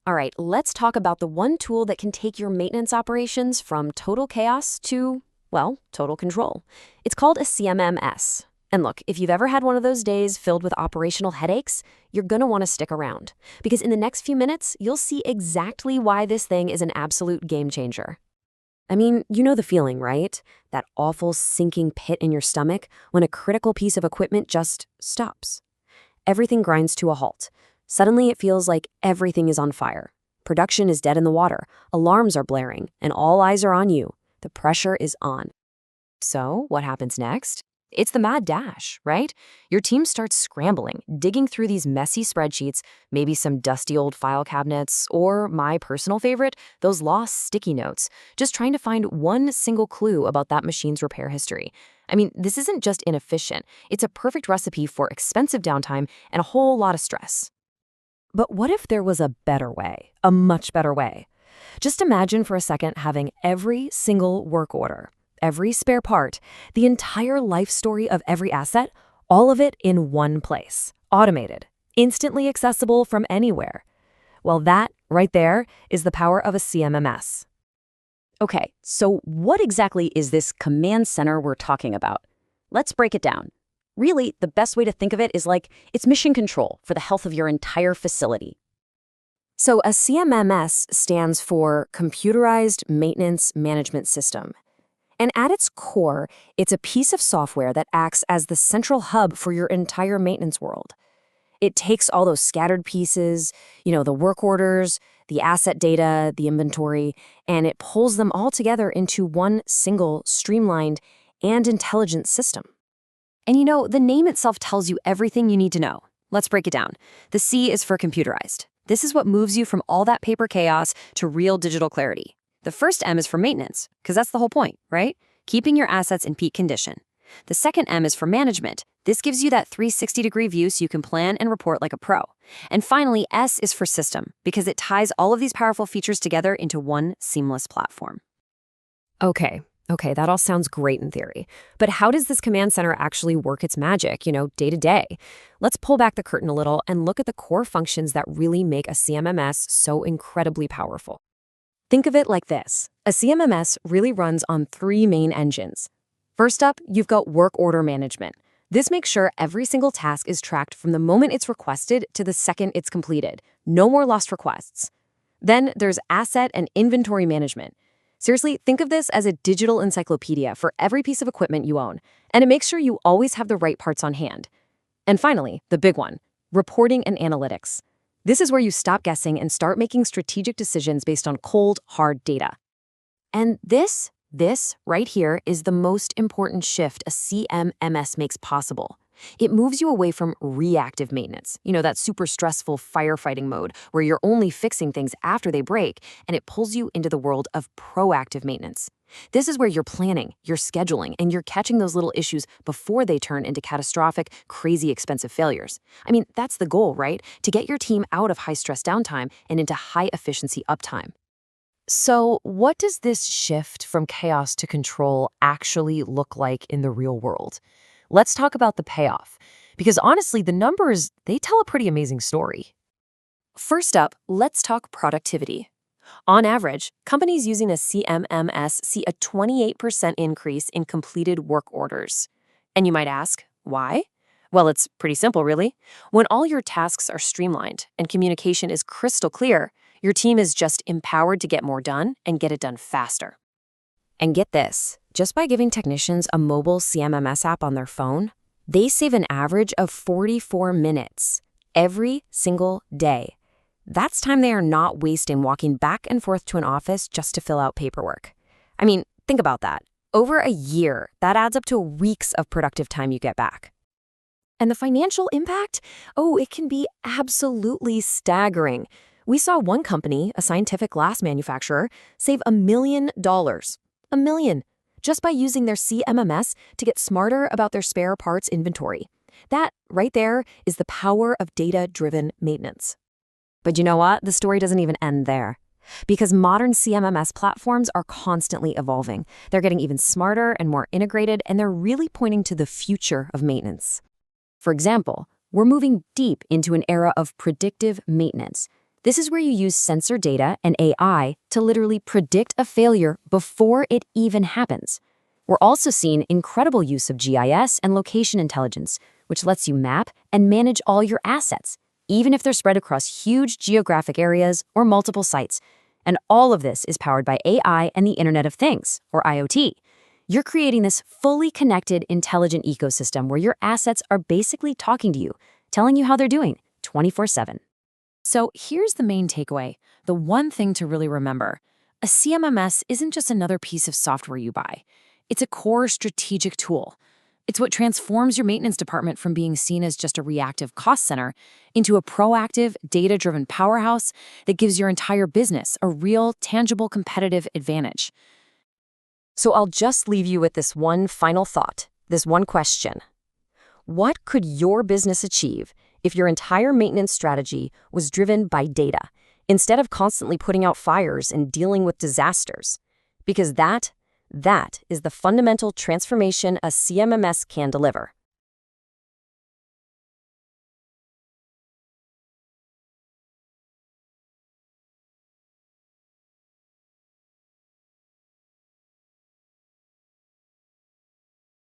All right, let's talk about the one tool that can take your maintenance operations from total chaos to, well, total control. It's called a CMMS. And look, if you've ever had one of those days filled with operational headaches, you're going to want to stick around. Because in the next few minutes, you'll see exactly why this thing is an absolute game changer. I mean, you know the feeling, right? That awful sinking pit in your stomach when a critical piece of equipment just stops. Everything grinds to a halt. Suddenly it feels like everything is on fire. Production is dead in the water, alarms are blaring, and all eyes are on you. The pressure is on. So, what happens next? It's the mad dash, right? Your team starts scrambling, digging through these messy spreadsheets, maybe some dusty old file cabinets, or my personal favorite, those lost sticky notes, just trying to find one single clue about that machine's repair history. I mean, this isn't just inefficient, it's a perfect recipe for expensive downtime and a whole lot of stress. But what if there was a better way, a much better way? Just imagine for a second having every single work order, every spare part, the entire life story of every asset, all of it in one place, automated, instantly accessible from anywhere. Well, that right there is the power of a CMMS. Okay, so what exactly is this command center we're talking about? Let's break it down. Really, the best way to think of it is like it's mission control for the health of your entire facility. So a CMMS stands for Computerized Maintenance Management System. And at its core, it's a piece of software that acts as the central hub for your entire maintenance world. It takes all those scattered pieces, the work orders, the asset data, the inventory, and it pulls them all together into one single, streamlined, and intelligent system. And the name itself tells you everything you need to know. Let's break it down. The C is for computerized. This is what moves you from all that paper chaos to real digital clarity. The first M is for maintenance, because that's the whole point, right? Keeping your assets in peak condition. The second M is for management. This gives you that 360-degree view so you can plan and report like a pro. And finally, S is for system, because it ties all of these powerful features together into one seamless platform. Okay, that all sounds great in theory. But how does this command center actually work its magic, day to day? Let's pull back the curtain a little and look at the core functions that really make a CMMS so incredibly powerful. Think of it like this. A CMMS really runs on three main engines. First up, you've got work order management. This makes sure every single task is tracked from the moment it's requested to the second it's completed. No more lost requests. Then there's asset and inventory management. Seriously, think of this as a digital encyclopedia for every piece of equipment you own, and it makes sure you always have the right parts on hand. And finally, the big one, reporting and analytics. This is where you stop guessing and start making strategic decisions based on cold, hard data. And this right here is the most important shift a CMMS makes possible. It moves you away from reactive maintenance, that super stressful firefighting mode where you're only fixing things after they break, and it pulls you into the world of proactive maintenance. This is where you're planning, you're scheduling, and you're catching those little issues before they turn into catastrophic, crazy expensive failures. I mean, that's the goal, right? To get your team out of high-stress downtime and into high-efficiency uptime. So what does this shift from chaos to control actually look like in the real world? Let's talk about the payoff, because honestly, the numbers, they tell a pretty amazing story. First up, let's talk productivity. On average, companies using a CMMS see a 28% increase in completed work orders. And you might ask, why? Well, it's pretty simple, really. When all your tasks are streamlined and communication is crystal clear, your team is just empowered to get more done and get it done faster. And get this, just by giving technicians a mobile CMMS app on their phone, they save an average of 44 minutes every single day. That's time they are not wasting walking back and forth to an office just to fill out paperwork. I mean, think about that. Over a year, that adds up to weeks of productive time you get back. And the financial impact? Oh, it can be absolutely staggering. We saw one company, a scientific glass manufacturer, save $1 million. $1 million. Just by using their CMMS to get smarter about their spare parts inventory. That, right there, is the power of data-driven maintenance. But you know what? The story doesn't even end there. Because modern CMMS platforms are constantly evolving. They're getting even smarter and more integrated, and they're really pointing to the future of maintenance. For example, we're moving deep into an era of predictive maintenance. This is where you use sensor data and AI to literally predict a failure before it even happens. We're also seeing incredible use of GIS and location intelligence, which lets you map and manage all your assets, even if they're spread across huge geographic areas or multiple sites. And all of this is powered by AI and the Internet of Things, or IoT. You're creating this fully connected, intelligent ecosystem where your assets are basically talking to you, telling you how they're doing 24/7. So here's the main takeaway, the one thing to really remember. A CMMS isn't just another piece of software you buy. It's a core strategic tool. It's what transforms your maintenance department from being seen as just a reactive cost center into a proactive, data-driven powerhouse that gives your entire business a real, tangible competitive advantage. So I'll just leave you with this one final thought, this one question. What could your business achieve if your entire maintenance strategy was driven by data, instead of constantly putting out fires and dealing with disasters? Because that is the fundamental transformation a CMMS can deliver.